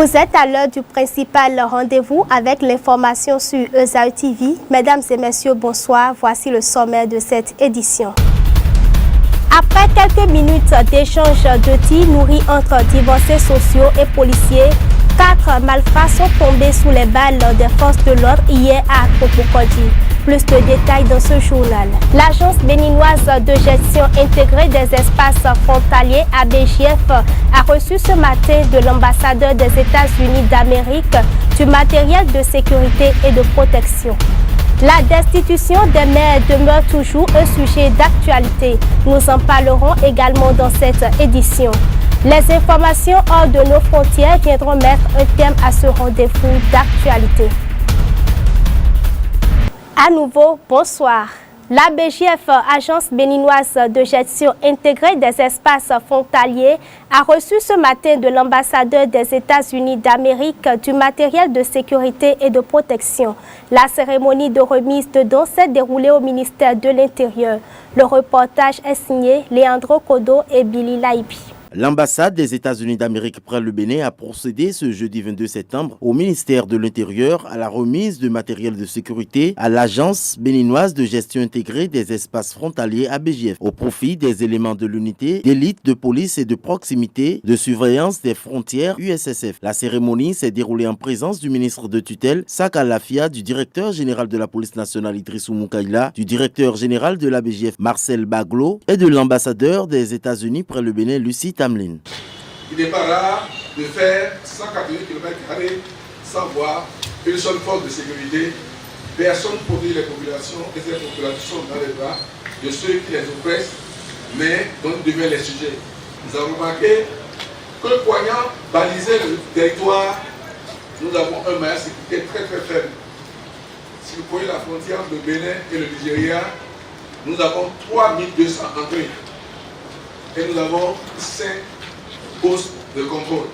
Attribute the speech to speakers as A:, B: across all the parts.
A: Vous êtes à l'heure du principal rendez-vous avec l'information sur Esaü TV. Mesdames et messieurs, bonsoir. Voici le sommaire de cette édition. Après quelques minutes d'échange de tirs nourris entre divorcés sociaux et policiers, 4 malfrats sont tombés sous les balles des forces de l'ordre hier à Akpokokodi. Plus de détails dans ce journal. L'agence béninoise de gestion intégrée des espaces frontaliers ABGF a reçu ce matin de l'ambassadeur des États-Unis d'Amérique du matériel de sécurité et de protection. La destitution des maires demeure toujours un sujet d'actualité. Nous en parlerons également dans cette édition. Les informations hors de nos frontières viendront mettre un terme à ce rendez-vous d'actualité. À nouveau, bonsoir. L'ABGF, Agence béninoise de gestion intégrée des espaces frontaliers, a reçu ce matin de l'ambassadeur des États-Unis d'Amérique du matériel de sécurité et de protection. La cérémonie de remise de dons s'est déroulée au ministère de l'Intérieur. Le reportage est signé Leandro Kodo et Billy Laipi.
B: L'ambassade des États-Unis d'Amérique près le Bénin a procédé ce jeudi 22 septembre au ministère de l'Intérieur à la remise de matériel de sécurité à l'Agence béninoise de gestion intégrée des espaces frontaliers ABGF au profit des éléments de l'unité d'élite de police et de proximité de surveillance des frontières USSF. La cérémonie s'est déroulée en présence du ministre de tutelle Saka Lafia, du directeur général de la police nationale Idrissou Moukaïla, du directeur général de l'ABGF Marcel Baglo et de l'ambassadeur des États-Unis près le Bénin Lucie Tamlin.
C: Il n'est pas rare de faire 180 km² sans voir une seule force de sécurité. Personne ne protège les populations et ces populations sont dans les bras de ceux qui les oppressent, mais dont ils deviennent les sujets. Nous avons remarqué que croyant baliser le territoire, nous avons un maillage sécurité très faible. Si vous prenez la frontière entre le Bénin et le Nigeria, nous avons 3200 entrées. Et nous avons 5 postes de contrôle.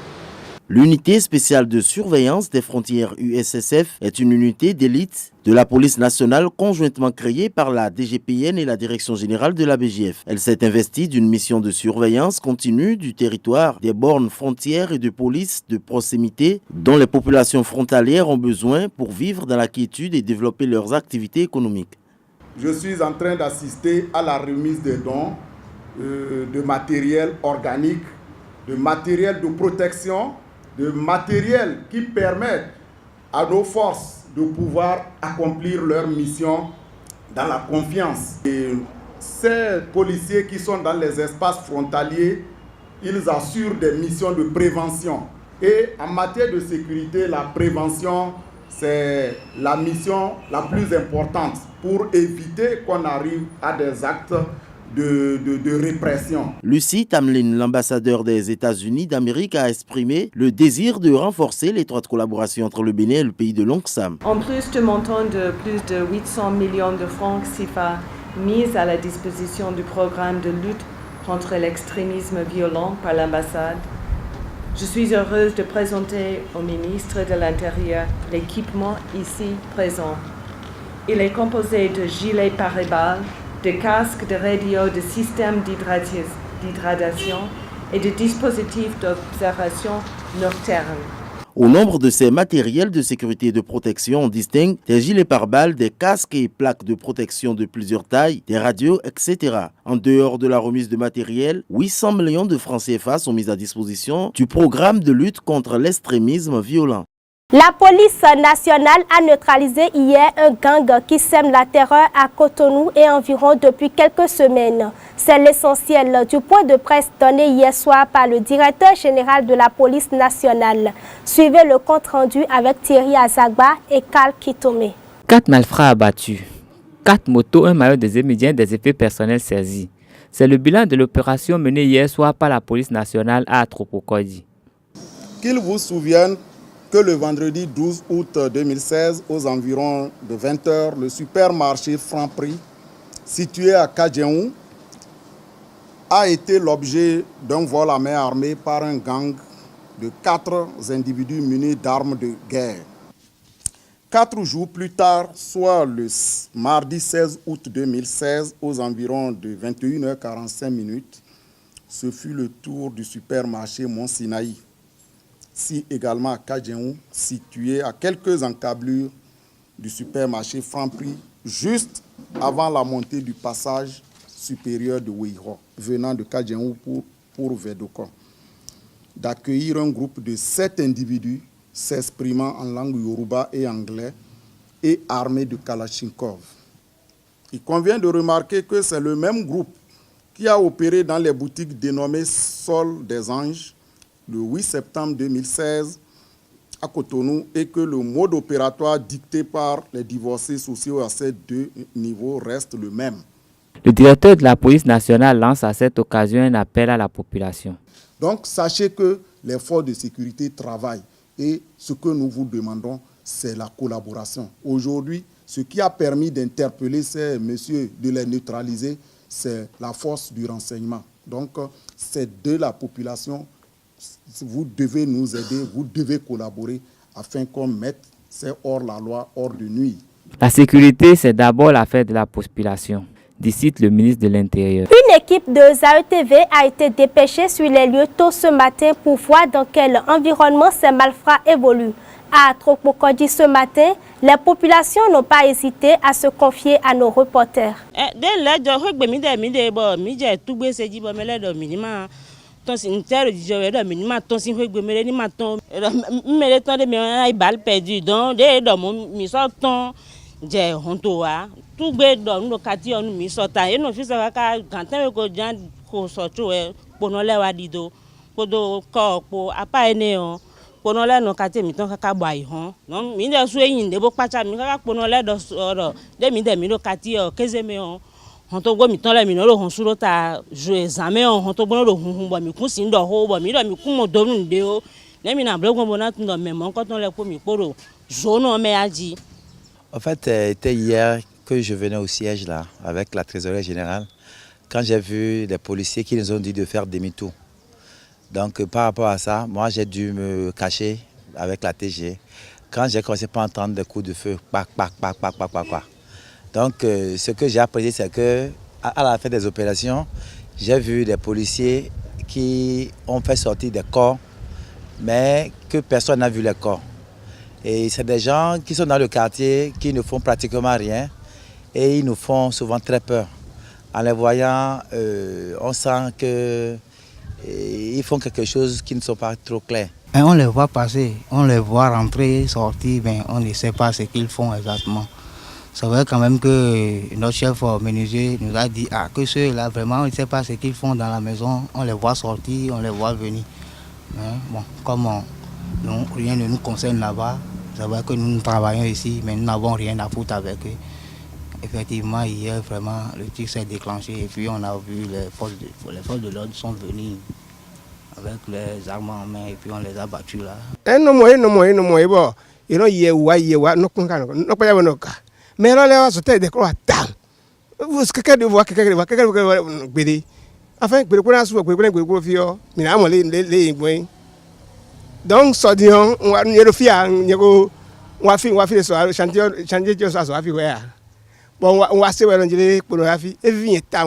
B: L'unité spéciale de surveillance des frontières USSF est une unité d'élite de la police nationale conjointement créée par la DGPN et la Direction générale de l'ABGF. Elle s'est investie d'une mission de surveillance continue du territoire, des bornes frontières et de police de proximité dont les populations frontalières ont besoin pour vivre dans la quiétude et développer leurs activités économiques.
D: Je suis en train d'assister à la remise des dons de matériel organique, de matériel de protection, de matériel qui permettent à nos forces de pouvoir accomplir leur mission dans la confiance. Et ces policiers qui sont dans les espaces frontaliers, ils assurent des missions de prévention. Et en matière de sécurité, la prévention, c'est la mission la plus importante pour éviter qu'on arrive à des actes de répression.
B: Lucie Tamlin, l'ambassadeur des États-Unis d'Amérique, a exprimé le désir de renforcer l'étroite collaboration entre le Bénin et le pays de l'Oncle Sam.
E: En plus du montant de plus de 800 millions de francs CFA mis à la disposition du programme de lutte contre l'extrémisme violent par l'ambassade, je suis heureuse de présenter au ministre de l'Intérieur l'équipement ici présent. Il est composé de gilets pare-balles, de casques de radio, de systèmes d'hydratation et de dispositifs d'observation nocturne.
B: Au nombre de ces matériels de sécurité et de protection, on distingue des gilets pare-balles, des casques et plaques de protection de plusieurs tailles, des radios, etc. En dehors de la remise de matériel, 800 millions de francs CFA sont mis à disposition du programme de lutte contre l'extrémisme violent.
A: La police nationale a neutralisé hier un gang qui sème la terreur à Cotonou et environ depuis quelques semaines. C'est l'essentiel du point de presse donné hier soir par le directeur général de la police nationale. Suivez le compte-rendu avec Thierry Azagba et Karl Kitome.
F: 4 malfrats abattus, 4 motos, un maillot des médiens, des effets personnels saisis. C'est le bilan de l'opération menée hier soir par la police nationale à Akpokokodi.
D: Qu'il vous souvienne que le vendredi 12 août 2016, aux environs de 20 h, le supermarché Franprix, situé à Kadjeou, a été l'objet d'un vol à main armée par un gang de 4 individus munis d'armes de guerre. 4 jours plus tard, soit le mardi 16 août 2016, aux environs de 21 h 45, ce fut le tour du supermarché Mont Sinaï. si également à Kadjeou, situé à quelques encablures du supermarché Franprix, juste avant la montée du passage supérieur de Ouihro, venant de Kadjeou pour Vedokon, d'accueillir un groupe de 7 individus s'exprimant en langue yoruba et anglais et armés de Kalachnikov. Il convient de remarquer que c'est le même groupe qui a opéré dans les boutiques dénommées Sol des Anges le 8 septembre 2016 à Cotonou et que le mode opératoire dicté par les divorcés sociaux à ces deux niveaux reste le même.
F: Le directeur de la police nationale lance à cette occasion un appel à la population.
D: Donc sachez que les forces de sécurité travaillent et ce que nous vous demandons, c'est la collaboration. Aujourd'hui, ce qui a permis d'interpeller ces messieurs, de les neutraliser, c'est la force du renseignement. Donc c'est de la population. Vous devez nous aider, vous devez collaborer afin qu'on mette ces hors-la-loi, hors de nuit.
F: La sécurité, c'est d'abord l'affaire de la population, dit le ministre de l'Intérieur.
A: Une équipe de ZAE-TV a été dépêchée sur les lieux tôt ce matin pour voir dans quel environnement ces malfrats évoluent. À Tropokondi ce matin, les populations n'ont pas hésité à se confier à nos reporters.
G: J'ai hontoa tout be do no kati onu mi sota e no fisa ka gantan ko jan ko soto e pono le wa dido podo ko po apa ene o pono le no kati mi ton ka gba ihon no mi de su eyin de bo pacha mi ka pono le do oro de mi do kati o keze me o honto go mi ton le mi no lo hon suro ta jo examen o honto bo no lo hun bo mi kun si ndo ho bo mi do mi kun mo do nu de o le mi na blogon bo na tun do me mo ko ton le ko mi poro zo no me aji.
H: En fait, c'était hier que je venais au siège là, avec la trésorière générale, quand j'ai vu les policiers qui nous ont dit de faire demi-tour. Donc par rapport à ça, moi j'ai dû me cacher avec la TG. Quand j'ai commencé à entendre des coups de feu, pac, pac, pac, pac, pac, pac, pac. Donc ce que j'ai appris, c'est que à la fin des opérations, j'ai vu des policiers qui ont fait sortir des corps, mais que personne n'a vu les corps. Et c'est des gens qui sont dans le quartier, qui ne font pratiquement rien et ils nous font souvent très peur. En les voyant, on sent qu'ils font quelque chose qui ne sont pas trop clairs.
I: Et on les voit passer, on les voit rentrer, sortir, mais on ne sait pas ce qu'ils font exactement. C'est vrai quand même que notre chef menuisier nous a dit que ceux-là, vraiment, on ne sait pas ce qu'ils font dans la maison. On les voit sortir, on les voit venir. Mais bon, comme rien ne nous concerne là-bas, c'est vrai que nous travaillons ici, mais nous n'avons rien à foutre avec eux. Effectivement, hier, vraiment, le tir s'est déclenché et puis on a vu les forces de l'ordre sont venues avec les armes en main et puis on les a battus là.
J: Mais là, là, c'était des croix. Vous, quelqu'un de voir, quelqu'un de voir, quelqu'un de voir, enfin, donc, ça dit, on va nous faire, on va faire chantier de ça, bon, on va se voir pour la vie, et venir tant.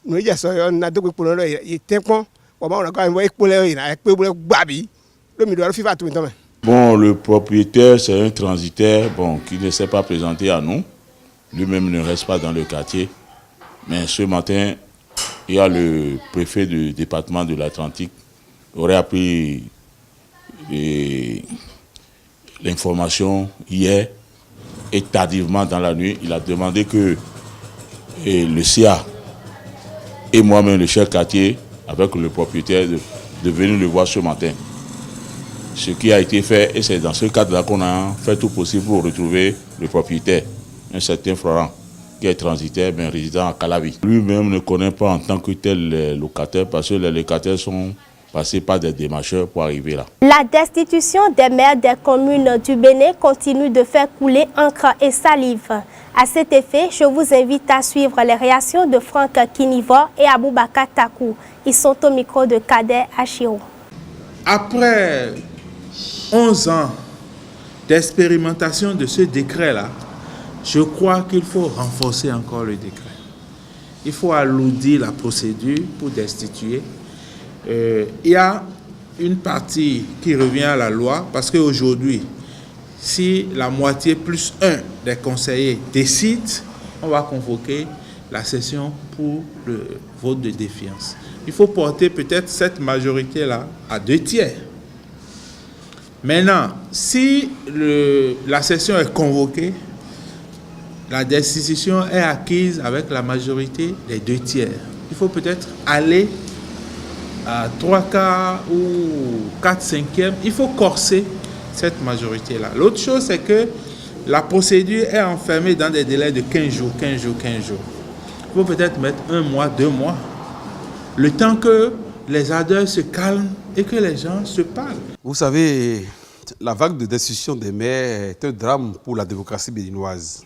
J: Nous, il y a ça, on a deux pour le il était con, on a quand même pour le babi, le milieu de FIFA tout le temps.
K: Bon, le propriétaire, c'est un transitaire qui ne s'est pas présenté à nous. Lui-même ne reste pas dans le quartier. Mais ce matin, il y a le préfet du département de l'Atlantique qui aurait appris l'information hier et tardivement dans la nuit. Il a demandé que le CIA et moi-même, le chef quartier, avec le propriétaire, de venir le voir ce matin. Ce qui a été fait, et c'est dans ce cadre-là qu'on a fait tout possible pour retrouver le propriétaire, un certain Florent, qui est transitaire, mais résident à Calavi. Lui-même ne connaît pas en tant que tel les locataires, parce que les locataires sont passés par des démarcheurs pour arriver là.
A: La destitution des maires des communes du Bénin continue de faire couler encre et salive. À cet effet, je vous invite à suivre les réactions de Franck Kinivor et Aboubakar Takou. Ils sont au micro de Kader Achiro.
L: Après 11 ans d'expérimentation de ce décret-là, je crois qu'il faut renforcer encore le décret. Il faut alourdir la procédure pour destituer. Il y a une partie qui revient à la loi, parce qu'aujourd'hui, si la moitié plus un des conseillers décide, on va convoquer la session pour le vote de défiance. Il faut porter peut-être cette majorité-là à 2/3. Maintenant, si la session est convoquée, la décision est acquise avec la majorité des 2/3. Il faut peut-être aller à 3/4 ou 4/5. Il faut corser cette majorité-là. L'autre chose, c'est que la procédure est enfermée dans des délais de 15 jours. Il faut peut-être mettre 1 mois, 2 mois, le temps que les ardeurs se calment et que les gens se parlent.
M: Vous savez, la vague de destitution des maires est un drame pour la démocratie béninoise,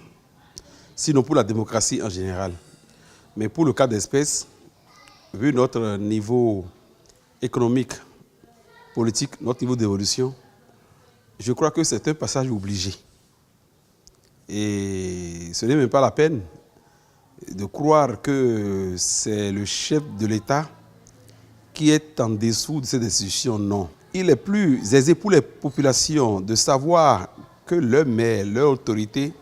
M: sinon pour la démocratie en général. Mais pour le cas d'espèce, vu notre niveau économique, politique, notre niveau d'évolution, je crois que c'est un passage obligé. Et ce n'est même pas la peine de croire que c'est le chef de l'État qui est en dessous de ces décisions. Non. Il est plus aisé pour les populations de savoir que leur maire, leur autorité,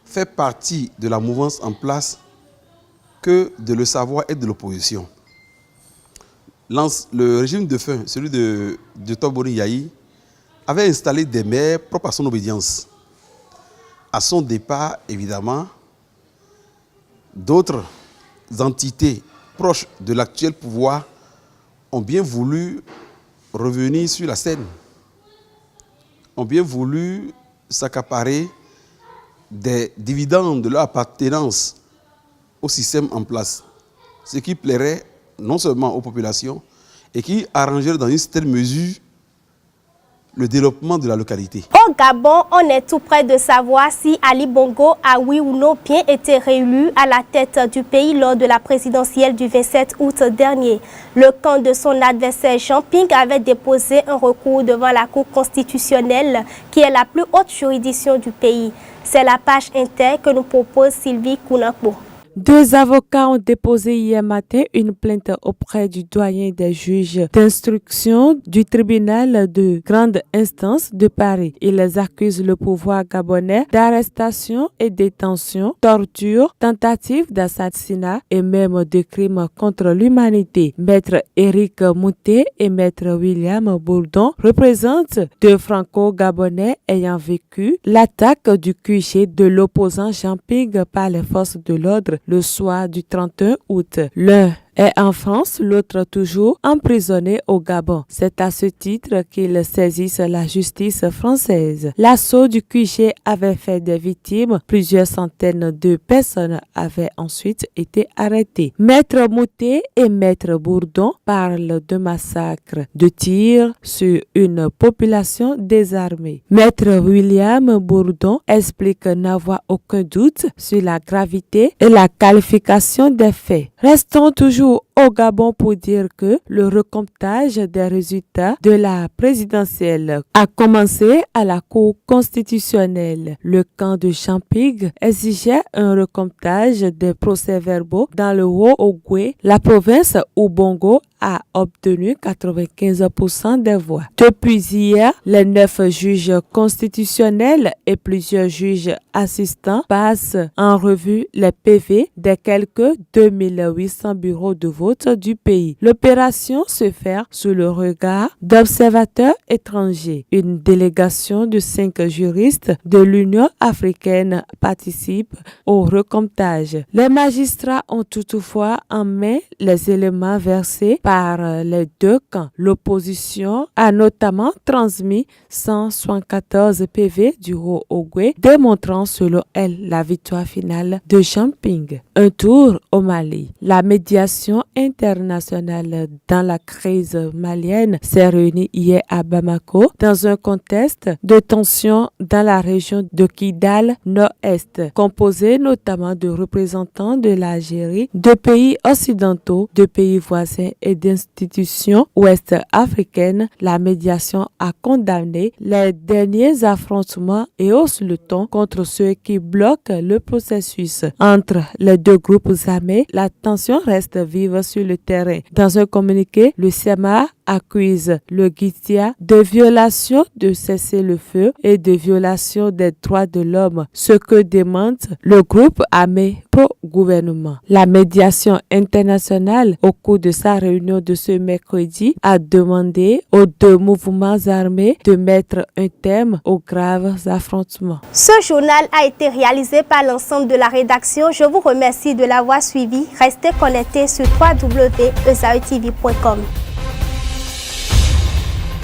M: fait partie de la mouvance en place que de le savoir être de l'opposition. Le régime de fin, celui de Toboni Yahi, avait installé des maires propres à son obédience. À son départ, évidemment, d'autres entités proches de l'actuel pouvoir ont bien voulu revenir sur la scène, ont bien voulu s'accaparer des dividendes de leur appartenance au système en place, ce qui plairait non seulement aux populations et qui arrangerait dans une certaine mesure le développement de la localité.
A: Au Gabon, on est tout près de savoir si Ali Bongo a oui ou non bien été réélu à la tête du pays lors de la présidentielle du 27 août dernier. Le camp de son adversaire Jean Ping avait déposé un recours devant la Cour constitutionnelle qui est la plus haute juridiction du pays. C'est la page Inter que nous propose Sylvie Kounakbo.
N: 2 avocats ont déposé hier matin une plainte auprès du doyen des juges d'instruction du tribunal de grande instance de Paris. Ils accusent le pouvoir gabonais d'arrestation et détention, torture, tentative d'assassinat et même de crimes contre l'humanité. Maître Éric Moutet et Maître William Bourdon représentent 2 franco-gabonais ayant vécu l'attaque du QG de l'opposant Jean Ping par les forces de l'ordre le soir du 31 août. L'un est en France, l'autre toujours emprisonné au Gabon. C'est à ce titre qu'ils saisissent la justice française. L'assaut du QG avait fait des victimes. Plusieurs centaines de personnes avaient ensuite été arrêtées. Maître Moutet et Maître Bourdon parlent de massacres, de tirs sur une population désarmée. Maître William Bourdon explique n'avoir aucun doute sur la gravité et la qualification des faits. Restons toujours au Gabon pour dire que le recomptage des résultats de la présidentielle a commencé à la Cour constitutionnelle. Le camp de Jean Ping exigeait un recomptage des procès-verbaux dans le Haut-Ogooué, la province où Bongo a obtenu 95% des voix. Depuis hier, les 9 juges constitutionnels et plusieurs juges assistants passent en revue les PV des quelques 2800 bureaux de vote du pays. L'opération se fait sous le regard d'observateurs étrangers. Une délégation de 5 juristes de l'Union africaine participe au recomptage. Les magistrats ont toutefois en main les éléments versés par les 2 camps. L'opposition a notamment transmis 174 PV du Haut-Ogooué, démontrant selon elle la victoire finale de Jean Ping. Un tour au Mali. La médiation internationale dans la crise malienne s'est réunie hier à Bamako dans un contexte de tension dans la région de Kidal Nord-Est, composé notamment de représentants de l'Algérie, de pays occidentaux, de pays voisins et d'institutions ouest-africaines. La médiation a condamné les derniers affrontements et hausse le ton contre ceux qui bloquent le processus. Entre les 2 groupes armés, la tension reste vive sur le terrain. Dans un communiqué, le CMA accuse le Gitia de violation de cessez-le-feu et de violation des droits de l'homme, ce que demande le groupe armé pro-gouvernement. La médiation internationale, au cours de sa réunion de ce mercredi, a demandé aux deux mouvements armés de mettre un terme aux graves affrontements.
A: Ce journal a été réalisé par l'ensemble de la rédaction. Je vous remercie de l'avoir suivi. Restez connectés sur www.esautv.com.